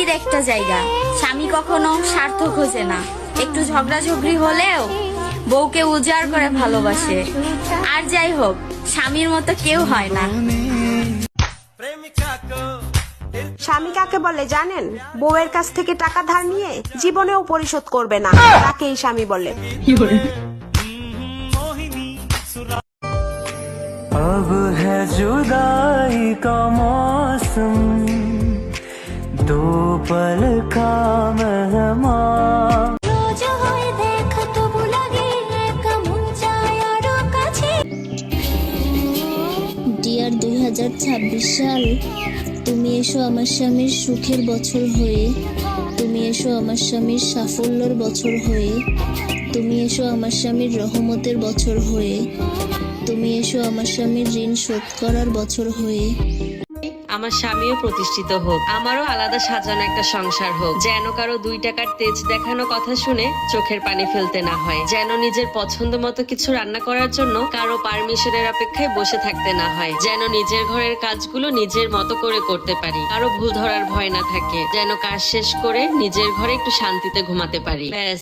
শান্তির একটা জায়গা। স্বামী কখনো স্বার্থ খোঁজে না, একটু ঝগড়াঝগড়ি হলেও বউকে উজাড় করে ভালোবাসে। আর যাই হোক, স্বামীর মতো কেউ হয় না। স্বামী কাকে বলে জানেন? বউয়ের কাছ থেকে টাকা ধার নিয়ে জীবনেও পরিশোধ করবে না, তাকেই স্বামী বলে। अब है जुदाई का मौसम, दो पल का मेहमान। ডিয়ার 2026 সাল, তুমি এসো আমার স্বামীর সুখের বছর হয়ে, তুমি এসো আমার স্বামীর সাফল্যের বছর হয়ে, তুমি এসো আমার স্বামীর রহমতের বছর হয়ে, তুমি এসো আমার স্বামীর ঋণ শোধ করার বছর হয়ে। আমার স্বামীও প্রতিষ্ঠিত হোক, আমারও আলাদা সাজানো একটা সংসার হোক, যেন কারো 2 টাকার তেজ দেখানো কথা শুনে চোখের পানি ফেলতে না হয়, যেন নিজের পছন্দ মতো কিছু রান্না করার জন্য কারো পারমিশনের অপেক্ষায় বসে থাকতে না হয়, যেন নিজের ঘরের কাজগুলো নিজের মতো করে করতে পারি, কারো ভুল ধরার ভয় না থাকে, যেন কাজ শেষ করে নিজের ঘরে একটু শান্তিতে ঘুমাতে পারি। ব্যাস।